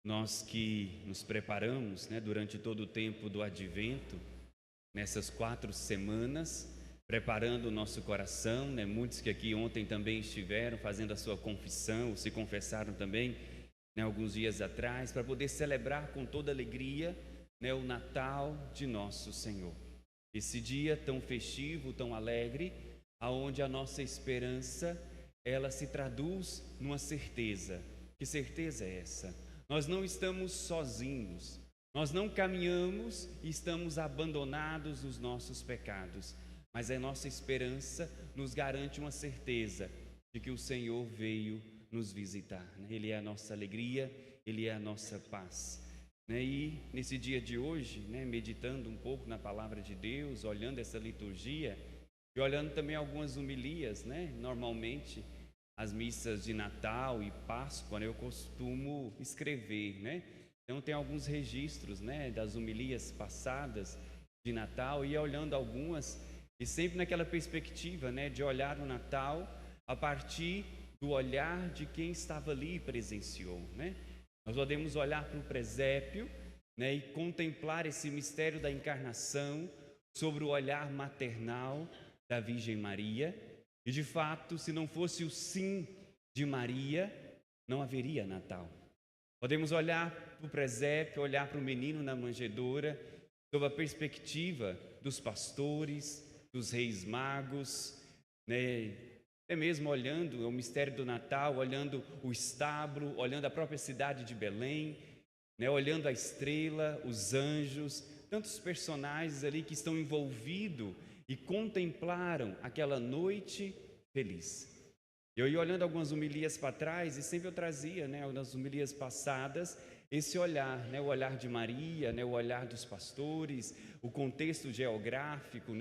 Nós que nos preparamos, durante todo o tempo do Advento, nessas 4 semanas, preparando o nosso coração, muitos que aqui ontem também estiveram fazendo a sua confissão, ou se confessaram também, alguns dias atrás, para poder celebrar com toda alegria, o Natal de nosso Senhor. Esse dia tão festivo, tão alegre, aonde a nossa esperança, ela se traduz numa certeza. Que certeza é essa? Nós não estamos sozinhos, nós não caminhamos e estamos abandonados nos nossos pecados, mas a nossa esperança nos garante uma certeza de que o Senhor veio nos visitar. Ele é a nossa alegria, Ele é a nossa paz. E nesse dia de hoje, meditando um pouco na palavra de Deus, olhando essa liturgia e olhando também algumas homilias, normalmente as missas de Natal e Páscoa, eu costumo escrever, Então tem alguns registros, das homilias passadas de Natal e olhando algumas, e sempre naquela perspectiva, de olhar o Natal a partir do olhar de quem estava ali e presenciou, Nós podemos olhar para o presépio, e contemplar esse mistério da encarnação sobre o olhar maternal da Virgem Maria. E de fato, se não fosse o sim de Maria, não haveria Natal. Podemos olhar para o presépio, olhar para o menino na manjedoura, sob a perspectiva dos pastores, dos reis magos, até mesmo olhando o mistério do Natal, olhando o estábulo, olhando a própria cidade de Belém, olhando a estrela, os anjos, tantos personagens ali que estão envolvidos e contemplaram aquela noite feliz. Eu ia olhando algumas homilias para trás e sempre eu trazia, nas homilias passadas, esse olhar, o olhar de Maria, o olhar dos pastores, o contexto geográfico,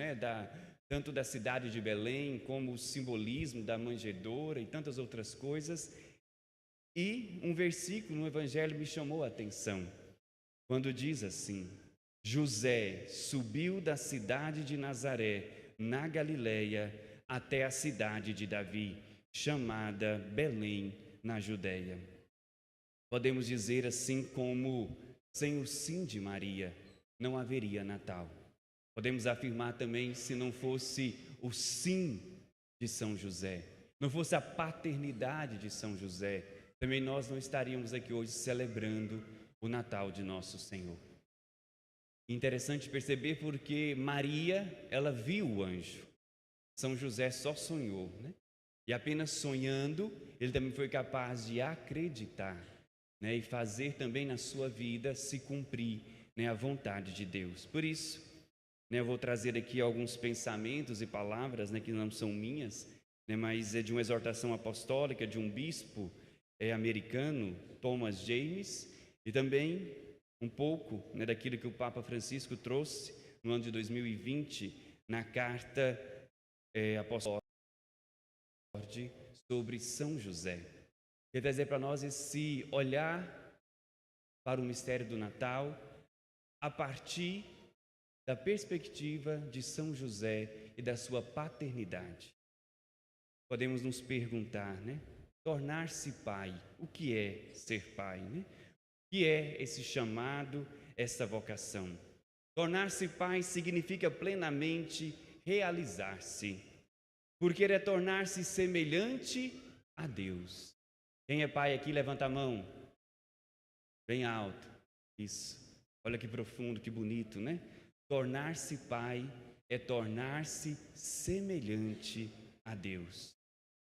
tanto da cidade de Belém, como o simbolismo da manjedoura e tantas outras coisas. E um versículo no Evangelho me chamou a atenção, quando diz assim: José subiu da cidade de Nazaré, na Galileia, até a cidade de Davi, chamada Belém, na Judéia. Podemos dizer assim como, sem o sim de Maria, não haveria Natal. Podemos afirmar também, se não fosse o sim de São José, não fosse a paternidade de São José, também nós não estaríamos aqui hoje celebrando o Natal de nosso Senhor. Interessante perceber porque Maria, ela viu o anjo. São José só sonhou, E apenas sonhando, ele também foi capaz de acreditar, E fazer também na sua vida se cumprir, a vontade de Deus. Por isso, eu vou trazer aqui alguns pensamentos e palavras, que não são minhas, mas é de uma exortação apostólica de um bispo americano, Thomas James, e também um pouco daquilo que o Papa Francisco trouxe no ano de 2020 na carta apostólica sobre São José. Quer trazer para nós esse olhar para o mistério do Natal a partir da perspectiva de São José e da sua paternidade. Podemos nos perguntar, tornar-se pai, o que é ser pai, O que é esse chamado, essa vocação? Tornar-se pai significa plenamente realizar-se, porque é tornar-se semelhante a Deus. Quem é pai aqui, levanta a mão, bem alto, isso, olha que profundo, que bonito, Tornar-se pai é tornar-se semelhante a Deus.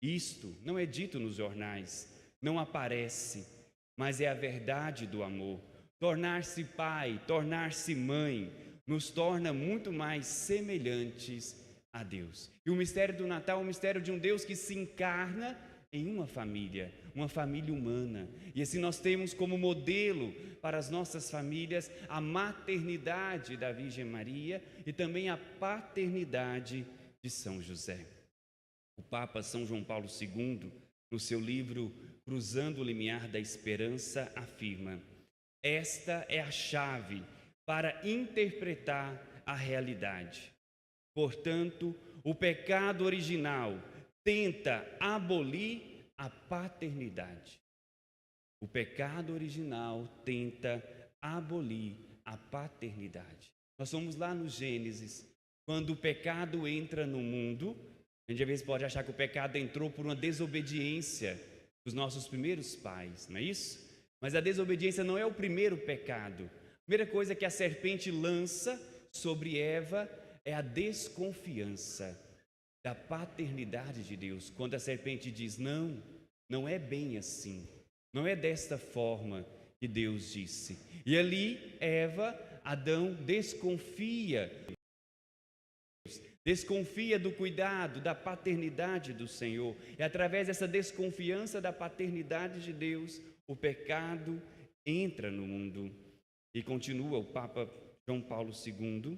Isto não é dito nos jornais, não aparece, mas é a verdade do amor. Tornar-se pai, tornar-se mãe, nos torna muito mais semelhantes a Deus. E o mistério do Natal é o mistério de um Deus que se encarna em uma família humana. E assim nós temos como modelo para as nossas famílias a maternidade da Virgem Maria e também a paternidade de São José. O Papa São João Paulo II, no seu livro Cruzando o Limiar da Esperança, afirma: esta é a chave para interpretar a realidade. Portanto, o pecado original tenta abolir a paternidade. O pecado original tenta abolir a paternidade. Nós somos lá no Gênesis, quando o pecado entra no mundo. A gente às vezes pode achar que o pecado entrou por uma desobediência dos nossos primeiros pais, não é isso? Mas a desobediência não é o primeiro pecado. A primeira coisa que a serpente lança sobre Eva é a desconfiança da paternidade de Deus. Quando a serpente diz, não é bem assim, não é desta forma que Deus disse. E ali Adão desconfia do cuidado, da paternidade do Senhor. E através dessa desconfiança da paternidade de Deus, o pecado entra no mundo. E continua o Papa João Paulo II.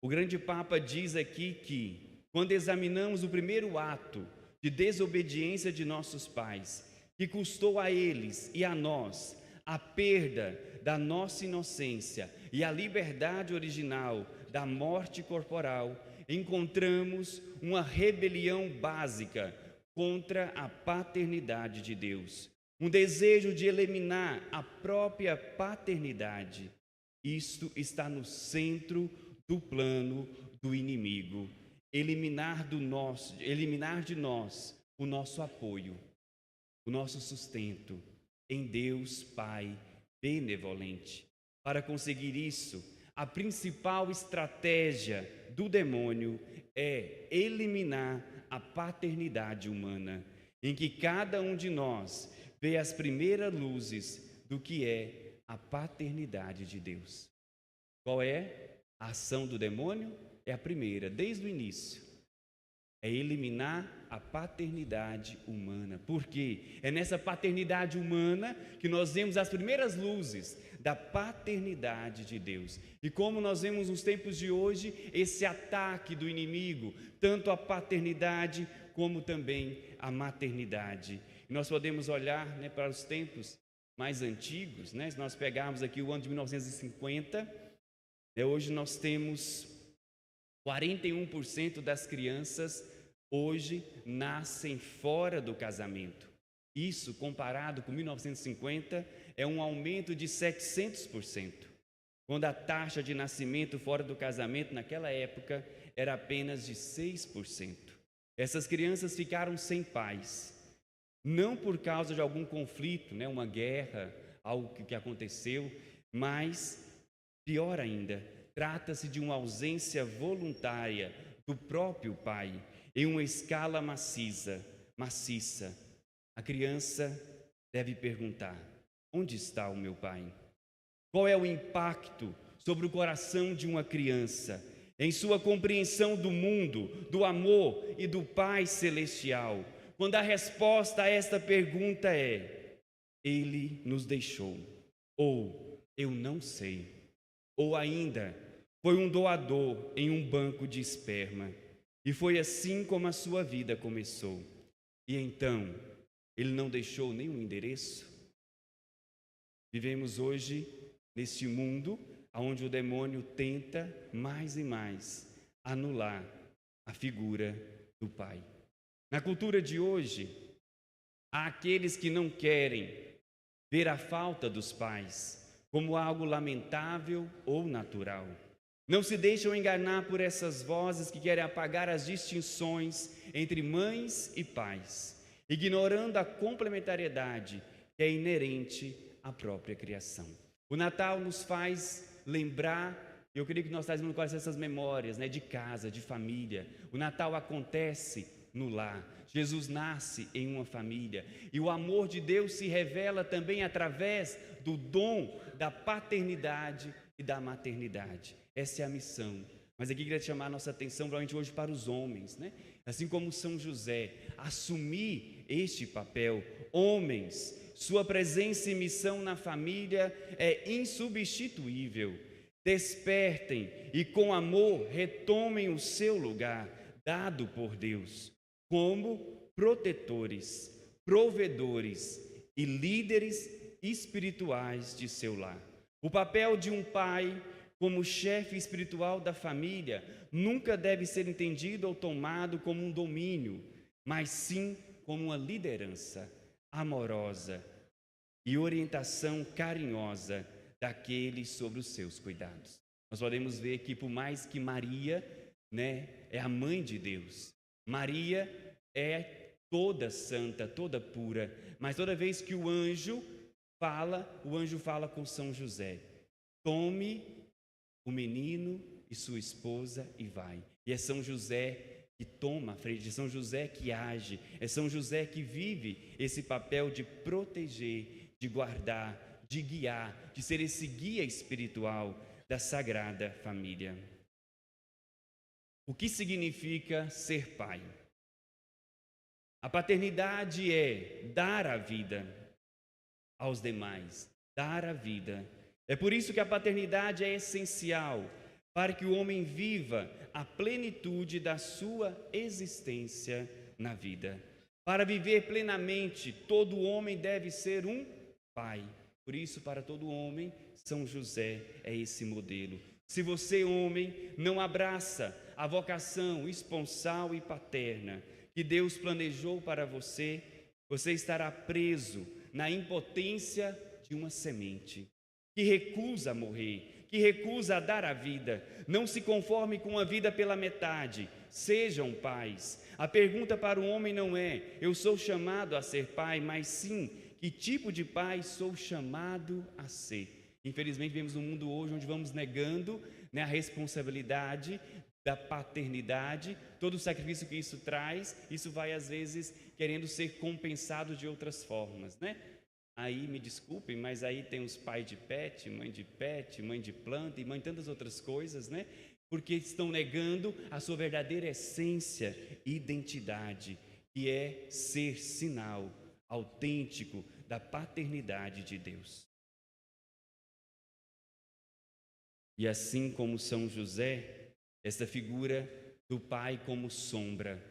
O grande Papa diz aqui que, quando examinamos o primeiro ato de desobediência de nossos pais, que custou a eles e a nós a perda da nossa inocência e a liberdade original da morte corporal, encontramos uma rebelião básica contra a paternidade de Deus, um desejo de eliminar a própria paternidade. Isto está no centro do plano do inimigo, eliminar de nós o nosso apoio, o nosso sustento em Deus Pai benevolente. Para conseguir isso, a principal estratégia do demônio é eliminar a paternidade humana, em que cada um de nós vê as primeiras luzes do que é a paternidade de Deus. Qual é a ação do demônio? É a primeira, desde o início. É eliminar a paternidade humana. Por quê? É nessa paternidade humana que nós vemos as primeiras luzes da paternidade de Deus. E como nós vemos nos tempos de hoje, esse ataque do inimigo, tanto à paternidade como também à maternidade. E nós podemos olhar, para os tempos mais antigos, se nós pegarmos aqui o ano de 1950, hoje nós temos 41% das crianças hoje nascem fora do casamento. Isso, comparado com 1950, é um aumento de 700%, quando a taxa de nascimento fora do casamento naquela época era apenas de 6%. Essas crianças ficaram sem pais, não por causa de algum conflito, uma guerra, algo que aconteceu, mas, pior ainda, trata-se de uma ausência voluntária do próprio pai, em uma escala maciça. A criança deve perguntar: onde está o meu pai? Qual é o impacto sobre o coração de uma criança, em sua compreensão do mundo, do amor e do Pai Celestial, quando a resposta a esta pergunta é: Ele nos deixou, ou eu não sei, ou ainda foi um doador em um banco de esperma, e foi assim como a sua vida começou. E então, ele não deixou nenhum endereço? Vivemos hoje neste mundo onde o demônio tenta mais e mais anular a figura do pai. Na cultura de hoje, há aqueles que não querem ver a falta dos pais como algo lamentável ou natural. Não se deixam enganar por essas vozes que querem apagar as distinções entre mães e pais, ignorando a complementariedade que é inerente à própria criação. O Natal nos faz lembrar, eu creio que nós trazemos no coração essas memórias, de casa, de família. O Natal acontece no lar. Jesus nasce em uma família. E o amor de Deus se revela também através do dom da paternidade e da maternidade. Essa é a missão. Mas aqui queria chamar a nossa atenção, provavelmente hoje, para os homens, Assim como São José, assumir este papel. Homens, sua presença e missão na família é insubstituível. Despertem e com amor retomem o seu lugar, dado por Deus, como protetores, provedores e líderes espirituais de seu lar. O papel de um pai como chefe espiritual da família nunca deve ser entendido ou tomado como um domínio, mas sim como uma liderança amorosa e orientação carinhosa daqueles sobre os seus cuidados. Nós podemos ver que por mais que Maria, é a mãe de Deus, Maria é toda santa, toda pura, mas toda vez que o anjo fala com São José: tome o menino e sua esposa e vai. E é São José que toma a frente, é São José que age, é São José que vive esse papel de proteger, de guardar, de guiar, de ser esse guia espiritual da Sagrada Família. O que significa ser pai? A paternidade é dar a vida aos demais, dar a vida. É por isso que a paternidade é essencial para que o homem viva a plenitude da sua existência na vida. Para viver plenamente, todo homem deve ser um pai. Por isso, para todo homem, São José é esse modelo. Se você, homem, não abraça a vocação esponsal e paterna que Deus planejou para você, você estará preso na impotência de uma semente que recusa morrer, que recusa dar a vida. Não se conforme com a vida pela metade. Sejam pais. A pergunta para o homem não é: eu sou chamado a ser pai, mas sim: que tipo de pai sou chamado a ser? Infelizmente, vivemos num mundo hoje onde vamos negando a responsabilidade da paternidade, todo o sacrifício que isso traz. Isso vai, às vezes, querendo ser compensado de outras formas, Aí, me desculpem, mas aí tem os pais de pet, mãe de planta e mãe de tantas outras coisas, Porque estão negando a sua verdadeira essência e identidade, que é ser sinal autêntico da paternidade de Deus. E assim como São José, esta figura do pai como sombra,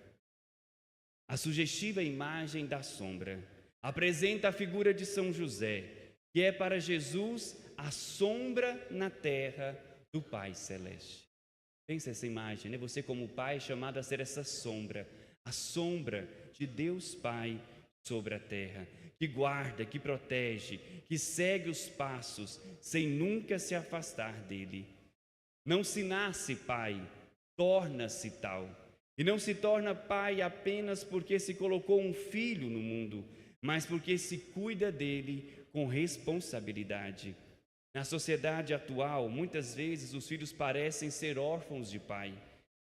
a sugestiva imagem da sombra, apresenta a figura de São José, que é para Jesus a sombra na terra do Pai Celeste. Pensa essa imagem, Você como pai é chamado a ser essa sombra, a sombra de Deus Pai sobre a terra, que guarda, que protege, que segue os passos sem nunca se afastar dele. Não se nasce pai, torna-se tal. E não se torna pai apenas porque se colocou um filho no mundo, mas porque se cuida dele com responsabilidade. Na sociedade atual, muitas vezes os filhos parecem ser órfãos de pai.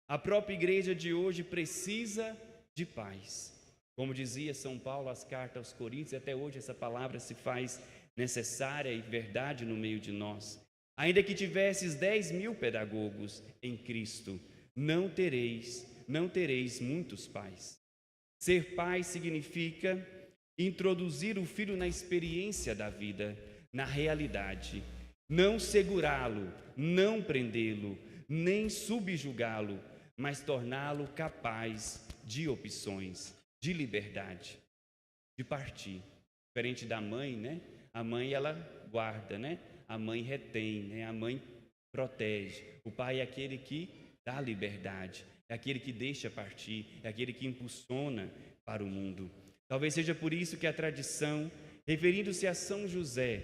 A própria igreja de hoje precisa de pais. Como dizia São Paulo às cartas aos Coríntios, até hoje essa palavra se faz necessária e verdade no meio de nós. Ainda que tivesses 10.000 pedagogos em Cristo, não tereis muitos pais. Ser pai significa introduzir o filho na experiência da vida, na realidade, não segurá-lo, não prendê-lo, nem subjugá-lo, mas torná-lo capaz de opções, de liberdade, de partir. Diferente da mãe, A mãe, ela guarda, A mãe retém, A mãe protege. O pai é aquele que dá liberdade, é aquele que deixa partir, é aquele que impulsiona para o mundo. Talvez seja por isso que a tradição, referindo-se a São José,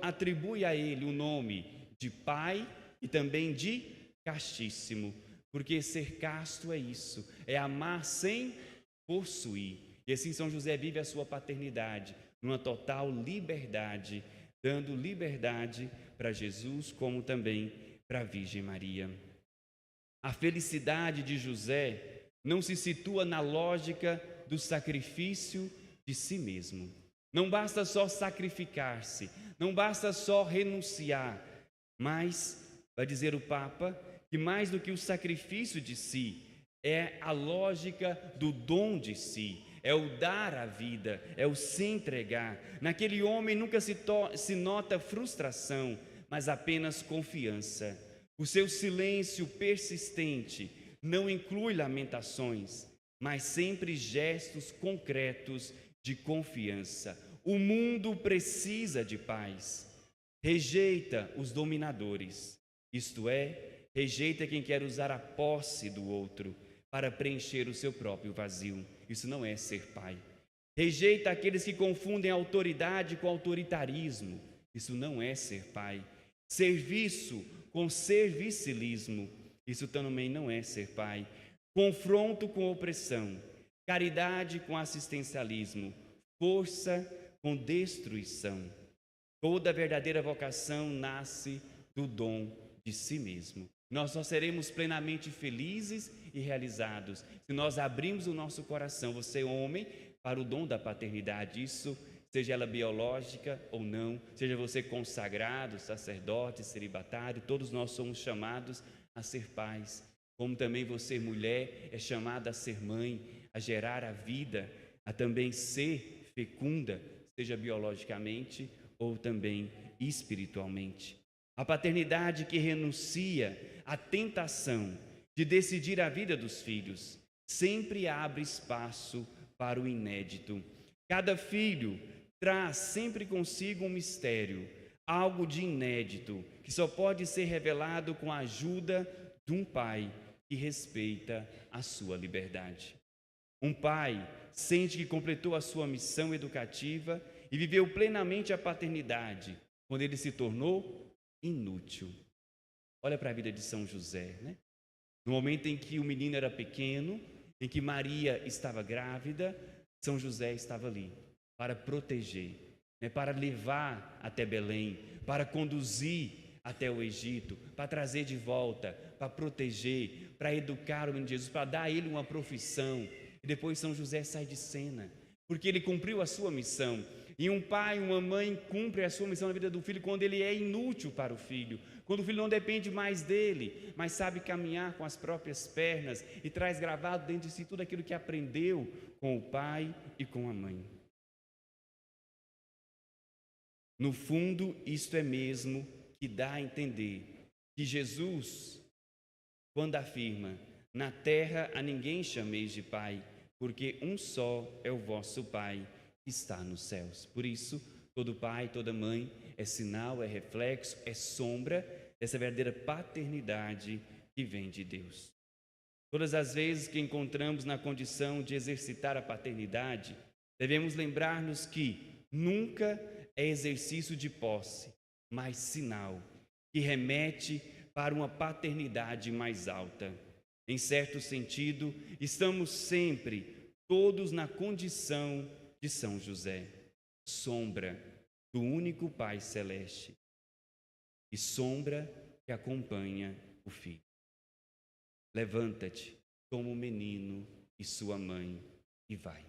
atribui a ele o nome de pai e também de castíssimo, porque ser casto é isso, é amar sem possuir. E assim São José vive a sua paternidade numa total liberdade, dando liberdade para Jesus, como também para a Virgem Maria. A felicidade de José não se situa na lógica do sacrifício de si mesmo. Não basta só sacrificar-se, não basta só renunciar, mas, vai dizer o Papa, que mais do que o sacrifício de si, é a lógica do dom de si, é o dar a vida, é o se entregar. Naquele homem nunca se nota frustração, mas apenas confiança. O seu silêncio persistente não inclui lamentações, mas sempre gestos concretos de confiança. O mundo precisa de paz. Rejeita os dominadores, isto é, rejeita quem quer usar a posse do outro, para preencher o seu próprio vazio. Isso não é ser pai. Rejeita aqueles que confundem autoridade com autoritarismo. Isso não é ser pai. Serviço com servicilismo. Isso também não é ser pai. Confronto com opressão. Caridade com assistencialismo. Força com destruição. Toda verdadeira vocação nasce do dom de si mesmo. Nós só seremos plenamente felizes e realizados se nós abrirmos o nosso coração, você homem, para o dom da paternidade. Isso, seja ela biológica ou não, seja você consagrado, sacerdote, celibatário, todos nós somos chamados a ser pais. Como também você, mulher, é chamada a ser mãe, a gerar a vida, a também ser fecunda, seja biologicamente ou também espiritualmente. A paternidade que renuncia à tentação de decidir a vida dos filhos sempre abre espaço para o inédito. Cada filho traz sempre consigo um mistério, algo de inédito, que só pode ser revelado com a ajuda de um pai que respeita a sua liberdade. Um pai sente que completou a sua missão educativa e viveu plenamente a paternidade quando ele se tornou inútil. Olha para a vida de São José, né? No momento em que o menino era pequeno, em que Maria estava grávida, São José estava ali para proteger, né? Para levar até Belém, para conduzir até o Egito, para trazer de volta, para proteger, para educar o menino Jesus, para dar a ele uma profissão. E depois São José sai de cena, porque ele cumpriu a sua missão. E um pai, uma mãe cumpre a sua missão na vida do filho quando ele é inútil para o filho, quando o filho não depende mais dele, mas sabe caminhar com as próprias pernas e traz gravado dentro de si tudo aquilo que aprendeu com o pai e com a mãe. No fundo, isto é mesmo que dá a entender que Jesus, quando afirma: na terra a ninguém chameis de pai, porque um só é o vosso Pai que está nos céus. Por isso, todo pai, toda mãe é sinal, é reflexo, é sombra dessa verdadeira paternidade que vem de Deus. Todas as vezes que encontramos na condição de exercitar a paternidade, devemos lembrar-nos que nunca é exercício de posse, mas sinal que remete para uma paternidade mais alta. Em certo sentido, estamos sempre todos na condição de São José, sombra do único Pai Celeste e sombra que acompanha o Filho. Levanta-te, toma o menino e sua mãe e vai.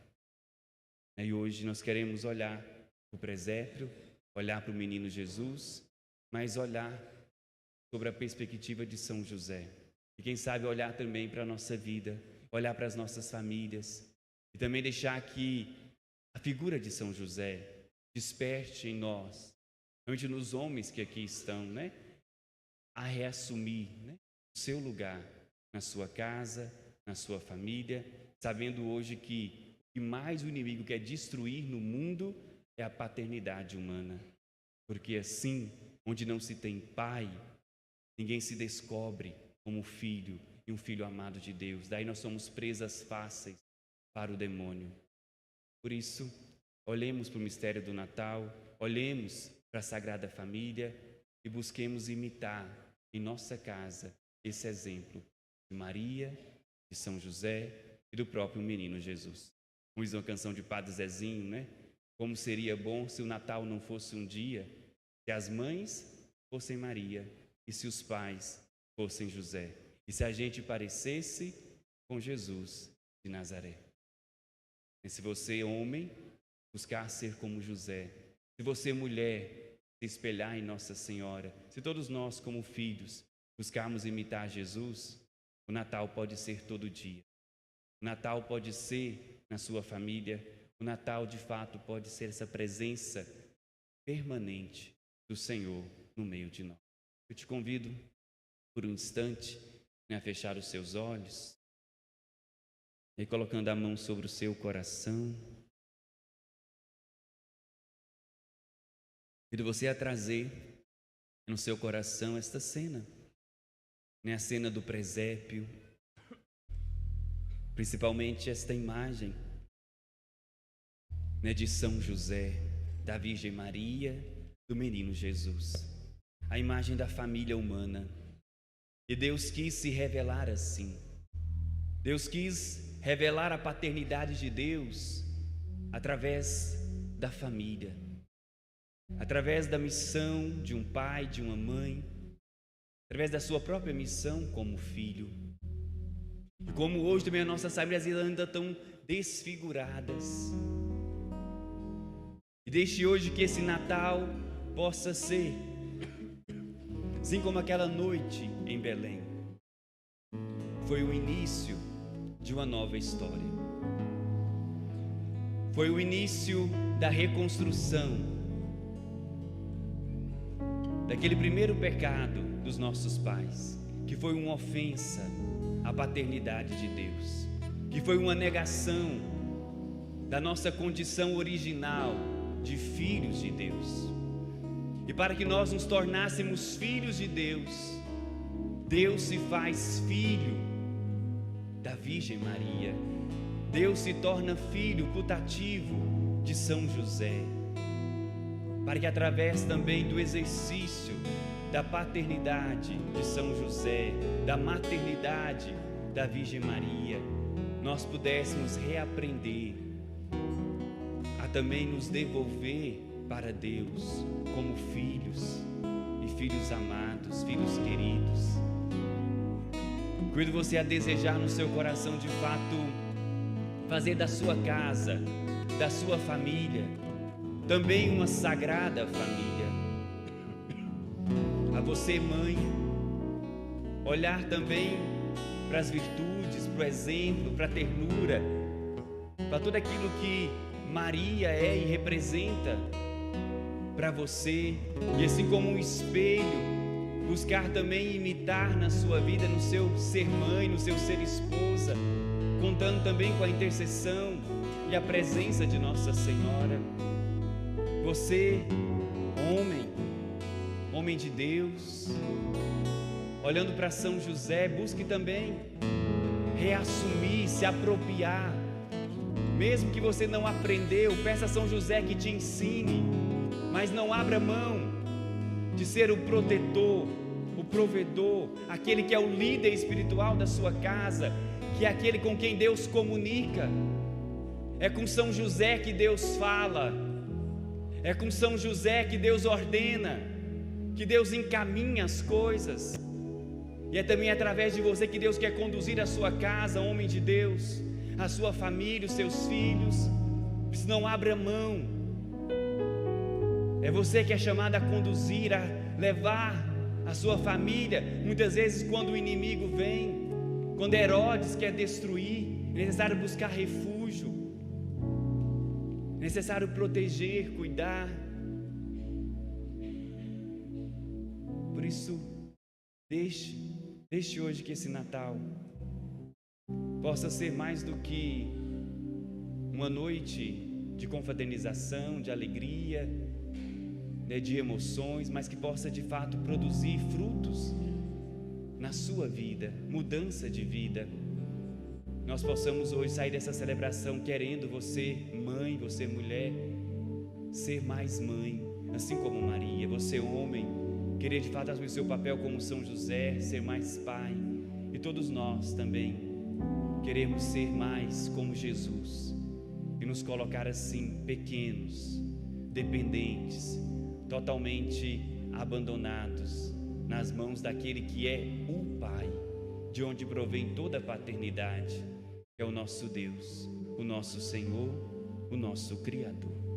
E hoje nós queremos olhar para o presépio, olhar para o menino Jesus, mas olhar sobre a perspectiva de São José. E quem sabe olhar também para a nossa vida, olhar para as nossas famílias e também deixar que a figura de São José desperte em nós, principalmente nos homens que aqui estão, né? A reassumir, né, o seu lugar na sua casa, na sua família, sabendo hoje que o que mais o inimigo quer destruir no mundo é a paternidade humana. Porque assim, onde não se tem pai, ninguém se descobre como filho e um filho amado de Deus. Daí nós somos presas fáceis para o demônio. Por isso, olhemos para o mistério do Natal, olhemos para a Sagrada Família e busquemos imitar em nossa casa esse exemplo de Maria, de São José e do próprio menino Jesus. Como diz uma canção de Padre Zezinho, né? Como seria bom se o Natal não fosse um dia, se as mães fossem Maria e se os pais fossem José, e se a gente parecesse com Jesus de Nazaré. E se você, homem, buscar ser como José, se você, mulher, se espelhar em Nossa Senhora, se todos nós, como filhos, buscarmos imitar Jesus, o Natal pode ser todo dia. O Natal pode ser na sua família, o Natal, de fato, pode ser essa presença permanente do Senhor no meio de nós. Eu te convido, por um instante, a fechar os seus olhos e colocando a mão sobre o seu coração. Convido você a trazer no seu coração esta cena, a cena do presépio, principalmente esta imagem, né, de São José, da Virgem Maria, do menino Jesus, a imagem da família humana. E Deus quis se revelar assim. Deus quis revelar a paternidade de Deus através da família, através da missão de um pai, de uma mãe, através da sua própria missão como filho. E como hoje também as nossas famílias ainda estão desfiguradas. E deixe hoje que esse Natal possa ser, assim como aquela noite em Belém, foi o início de uma nova história. Foi o início da reconstrução daquele primeiro pecado dos nossos pais, que foi uma ofensa à paternidade de Deus, que foi uma negação da nossa condição original de filhos de Deus. E para que nós nos tornássemos filhos de Deus, Deus se faz filho da Virgem Maria. Deus se torna filho putativo de São José, para que através também do exercício da paternidade de São José, da maternidade da Virgem Maria, nós pudéssemos reaprender a também nos devolver para Deus como filhos e filhos amados, filhos queridos. Convido você a desejar no seu coração de fato fazer da sua casa, da sua família, também uma sagrada família. A você, mãe, olhar também para as virtudes, para o exemplo, para a ternura, para tudo aquilo que Maria é e representa para você, e assim como um espelho, buscar também imitar na sua vida, no seu ser mãe, no seu ser esposa, contando também com a intercessão e a presença de Nossa Senhora. Você, homem de Deus, olhando para São José, busque também reassumir, se apropriar. Mesmo que você não aprendeu, peça a São José que te ensine, mas não abra mão de ser o protetor, o provedor, aquele que é o líder espiritual da sua casa, que é aquele com quem Deus comunica. É com São José que Deus fala, é com São José que Deus ordena, que Deus encaminha as coisas, e é também através de você que Deus quer conduzir a sua casa, homem de Deus, a sua família, os seus filhos. Não abra mão. É você que é chamado a conduzir, a levar a sua família. Muitas vezes quando o inimigo vem, quando Herodes quer destruir, é necessário buscar refúgio, é necessário proteger, cuidar. Por isso, deixe hoje que esse Natal possa ser mais do que uma noite de confraternização, de alegria, de emoções, mas que possa de fato produzir frutos na sua vida, mudança de vida. Nós possamos hoje sair dessa celebração querendo, você mãe, você mulher, ser mais mãe, assim como Maria. Você homem, querer de fato assumir seu papel como São José, ser mais pai. E todos nós também queremos ser mais como Jesus e nos colocar assim pequenos, dependentes, totalmente abandonados nas mãos daquele que é o Pai, de onde provém toda a paternidade, que é o nosso Deus, o nosso Senhor, o nosso Criador.